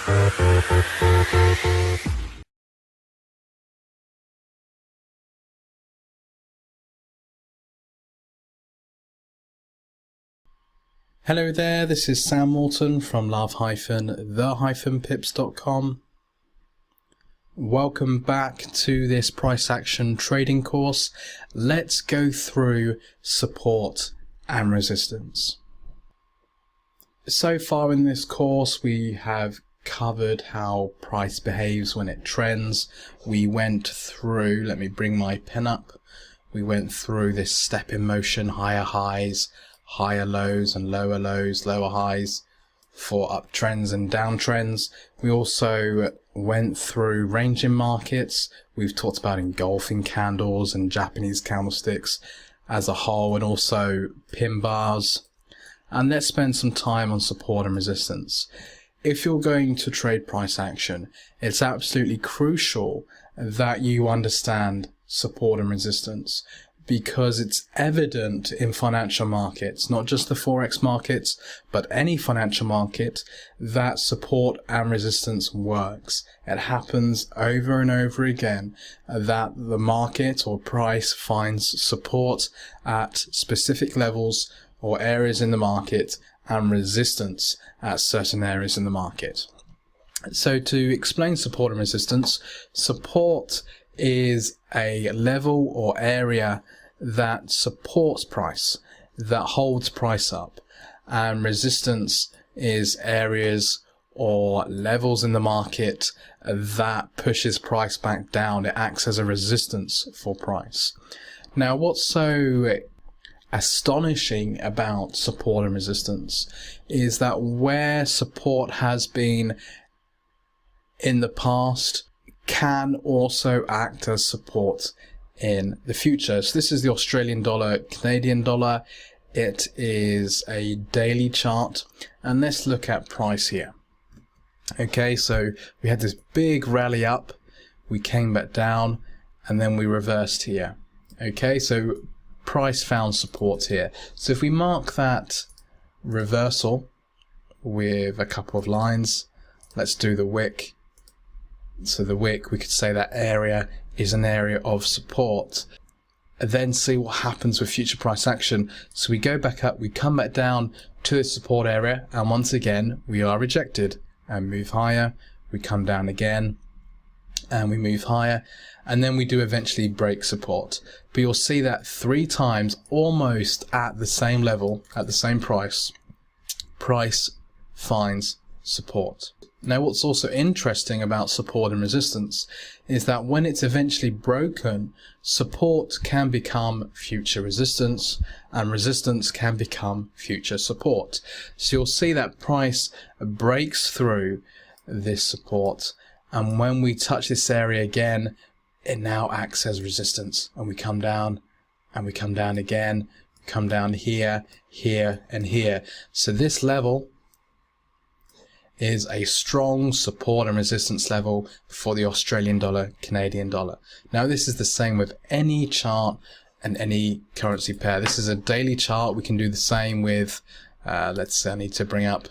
Hello there, this is Sam Morton from love-the-pips.com. Welcome back to this price action trading course. Let's go through support and resistance. So far in this course we have covered how price behaves when it trends. We went through, let me bring my pen up, we went through this step in motion, higher highs, higher lows and lower lows, lower highs for uptrends and downtrends. We also went through ranging markets. We've talked about engulfing candles and Japanese candlesticks as a whole, and also pin bars. And let's spend some time on support and resistance. If you're going to trade price action, it's absolutely crucial that you understand support and resistance, because it's evident in financial markets, not just the Forex markets, but any financial market, that support and resistance works. It happens over and over again that the market or price finds support at specific levels or areas in the market and resistance at certain areas in the market. So to explain support and resistance, support is a level or area that supports price, that holds price up, and resistance is areas or levels in the market that pushes price back down. It acts as a resistance for price. Now, what's so astonishing about support and resistance is that where support has been in the past can also act as support in the future. So this is the Australian dollar, Canadian dollar. It is a daily chart, and let's look at price here. Okay, so we had this big rally up, we came back down, and then we reversed here. Okay, so price found support here. So if we mark that reversal with a couple of lines, let's do the wick. So the wick, we could say that area is an area of support. And then see what happens with future price action. So we go back up, we come back down to the support area, and once again we are rejected and move higher. We come down again and we move higher, and then we do eventually break support. But you'll see that 3 times almost at the same level, at the same price, price finds support. Now, what's also interesting about support and resistance is that when it's eventually broken, support can become future resistance and resistance can become future support. So you'll see that price breaks through this support, and when we touch this area again, it now acts as resistance, and we come down and we come down again, come down here, here and here. So this level is a strong support and resistance level for the Australian dollar, Canadian dollar. Now this is the same with any chart and any currency pair. This is a daily chart. We can do the same with, let's say I need to bring up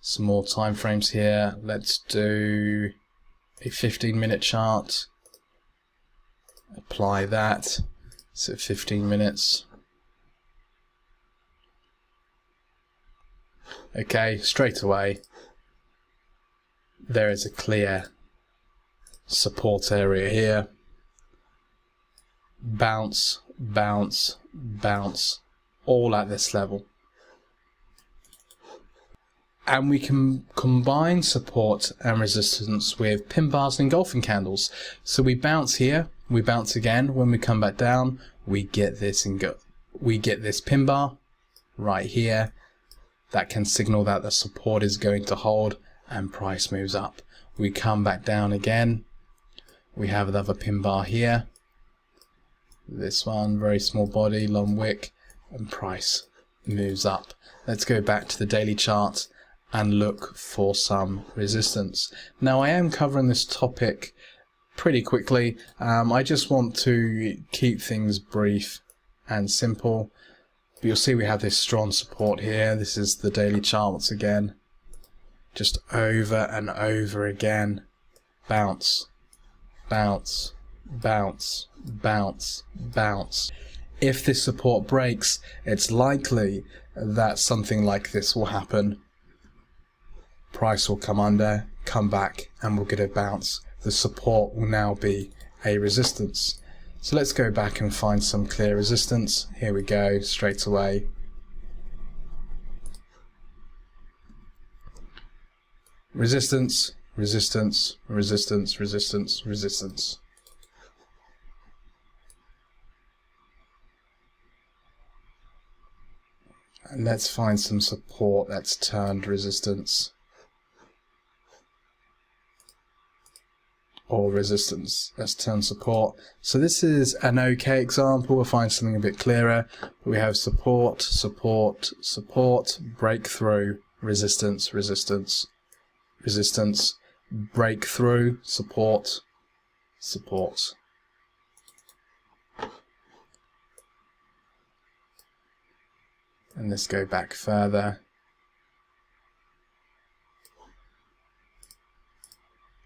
some more time frames here. Let's do a 15-minute chart. Apply that. So 15 minutes. Okay, straight away there is a clear support area here. Bounce, bounce, bounce, all at this level. And we can combine support and resistance with pin bars and engulfing candles. So we bounce here, we bounce again. When we come back down, we get this pin bar right here. That can signal that the support is going to hold and price moves up. We come back down again. We have another pin bar here. This one, very small body, long wick, and price moves up. Let's go back to the daily chart and look for some resistance. Now I am covering this topic pretty quickly. I just want to keep things brief and simple. But you'll see we have this strong support here. This is the daily chart once again. just over and over again. Bounce, bounce, bounce, bounce, bounce. If this support breaks, it's likely that something like this will happen. Price will come under, come back, and we'll get a bounce. The support will now be a resistance. So let's go back and find some clear resistance. Here we go, straight away. Resistance, resistance, resistance, resistance, resistance. And let's find some support that's turned resistance. Or resistance that's turned support. So this is an okay example. We'll find something a bit clearer. We have support, support, support, breakthrough, resistance, resistance, resistance, breakthrough, support, support. And let's go back further.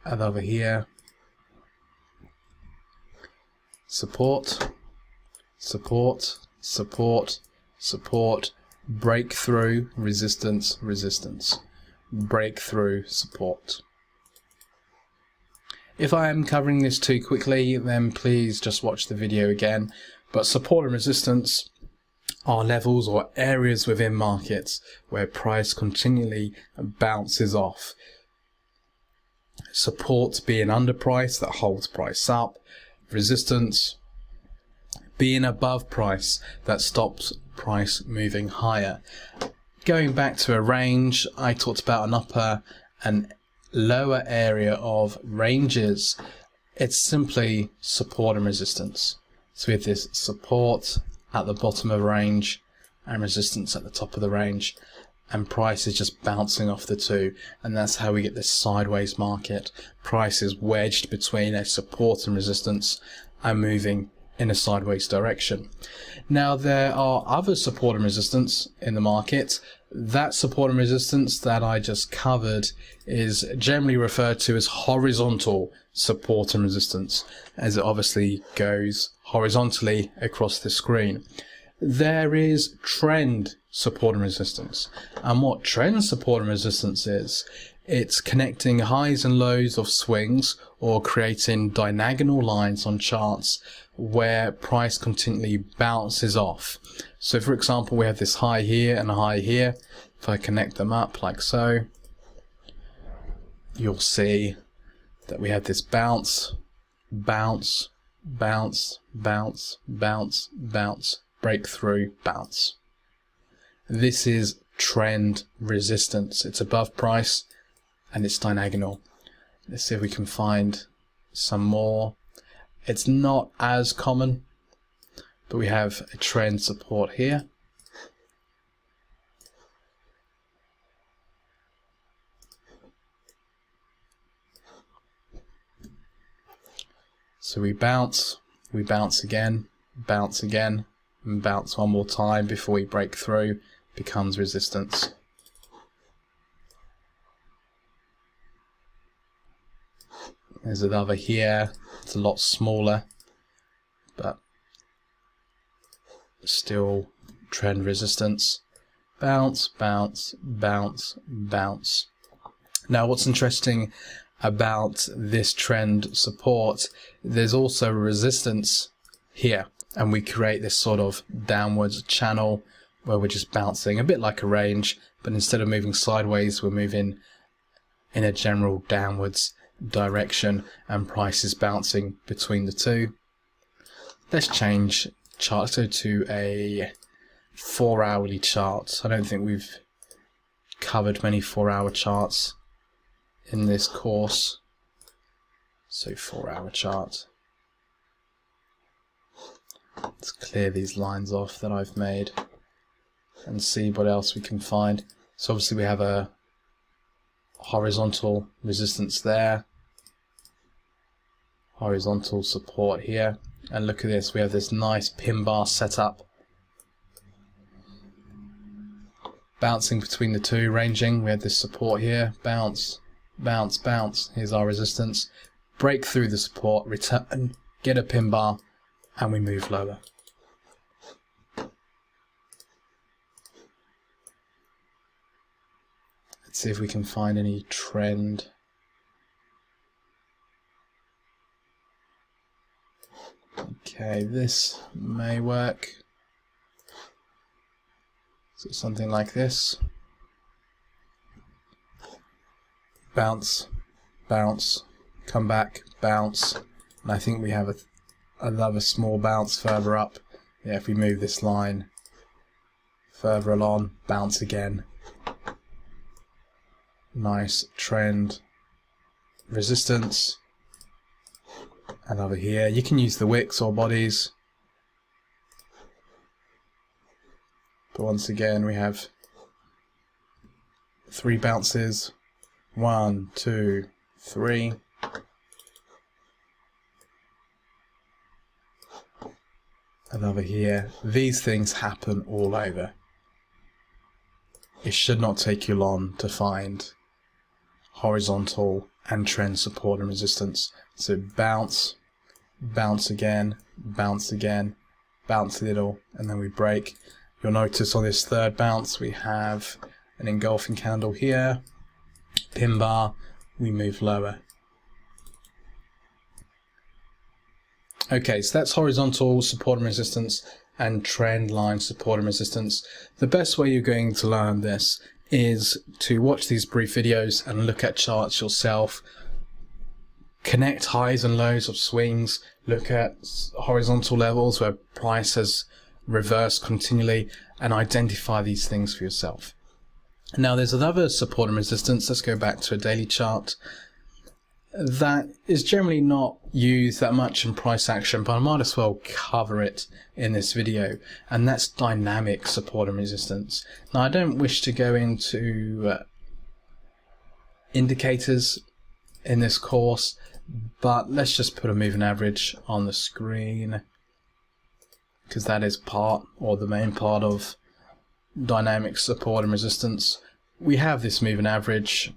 And over here, support, support, support, support, breakthrough, resistance, resistance, breakthrough, support. If I am covering this too quickly, then please just watch the video again. But support and resistance are levels or areas within markets where price continually bounces off. Support being under price that holds price up. Resistance being above price that stops price moving higher. Going back to a range, I talked about an upper and lower area of ranges. It's simply support and resistance. So we have this support at the bottom of a range and resistance at the top of the range, and price is just bouncing off the two, and that's how we get this sideways market. Price is wedged between a support and resistance and moving in a sideways direction. Now there are other support and resistance in the market. That support and resistance that I just covered is generally referred to as horizontal support and resistance, as it obviously goes horizontally across the screen. There is trend support and resistance, and what trend support and resistance is, it's connecting highs and lows of swings or creating diagonal lines on charts where price continually bounces off. So for example, we have this high here and a high here. If I connect them up like so, you'll see that we have this bounce, bounce, bounce, bounce, bounce, bounce, breakthrough, bounce. This is trend resistance. It's above price and it's diagonal. Let's see if we can find some more. It's not as common, but we have a trend support here. So we bounce again, and bounce one more time before we break through, becomes resistance. There's another here, it's a lot smaller, but still trend resistance. Bounce, bounce, bounce, bounce. Now what's interesting about this trend support, there's also resistance here, and we create this sort of downwards channel where we're just bouncing, a bit like a range, but instead of moving sideways, we're moving in a general downwards direction, and price is bouncing between the two. Let's change chart, let's go to a 4-hourly chart. I don't think we've covered many 4-hour charts in this course. So 4-hour chart. Let's clear these lines off that I've made and see what else we can find. So obviously we have a horizontal resistance there, horizontal support here, and look at this, we have this nice pin bar setup. bouncing between the two, ranging. We had this support here, bounce, bounce, bounce. Here's our resistance. Break through the support, return, get a pin bar, and we move lower. Let's see if we can find any trend. Okay, this may work. So something like this. Bounce, bounce, come back, bounce. And I think we have another small bounce further up. Yeah, if we move this line further along, bounce again. Nice trend. Resistance. And over here, you can use the wicks or bodies. But once again, we have 3 bounces. 1, 2, 3. And over here, these things happen all over. It should not take you long to find horizontal and trend support and resistance. So bounce, bounce again, bounce again, bounce a little, and then we break. You'll notice on this third bounce we have an engulfing candle here, pin bar, we move lower. Okay, so that's horizontal support and resistance and trend line support and resistance. The best way you're going to learn this is to watch these brief videos and look at charts yourself. Connect highs and lows of swings, look at horizontal levels where price has reversed continually, and identify these things for yourself. Now there's another support and resistance. Let's go back to a daily chart. That is generally not used that much in price action, but I might as well cover it in this video, and that's dynamic support and resistance. Now I don't wish to go into indicators in this course, but let's just put a moving average on the screen, because that is part, or the main part, of dynamic support and resistance. We have this moving average.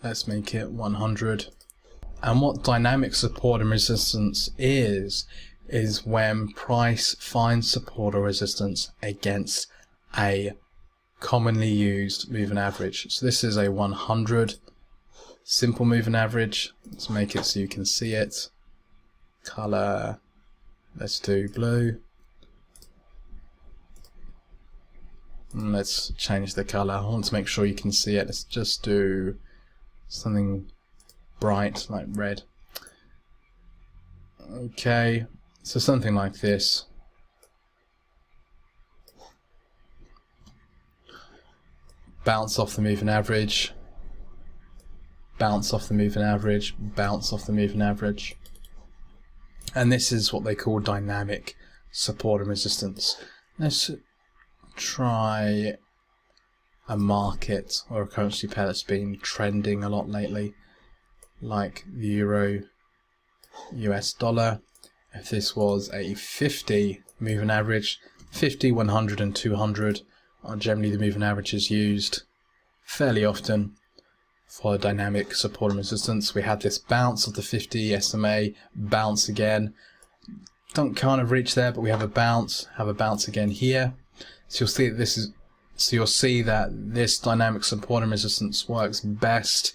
Let's make it 100. And what dynamic support and resistance is when price finds support or resistance against a commonly used moving average. So this is a 100 simple moving average. Let's make it so you can see it. Color, let's do blue. And let's change the color. I want to make sure you can see it. Let's just do something bright like red. Okay, so something like this. Bounce off the moving average, bounce off the moving average, bounce off the moving average. And this is what they call dynamic support and resistance. Let's try a market or a currency pair that's been trending a lot lately, like the euro, US dollar. If this was a 50 moving average, 50, 100 and 200 are generally the moving averages used fairly often for dynamic support and resistance. We had this bounce of the 50 SMA, bounce again. Don't kind of reach there, but we have a bounce again here. So you'll see that this is, so you'll see that this dynamic support and resistance works best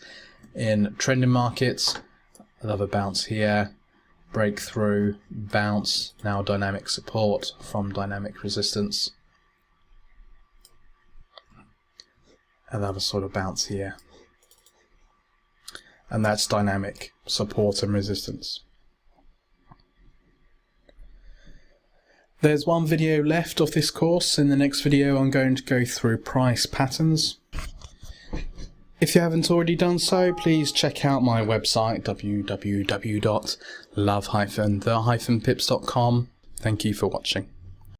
in trending markets. Another bounce here, breakthrough, bounce, now dynamic support from dynamic resistance. Another sort of bounce here. And that's dynamic support and resistance. There's one video left of this course. In the next video I'm going to go through price patterns. If you haven't already done so, please check out my website www.love-the-pips.com. Thank you for watching.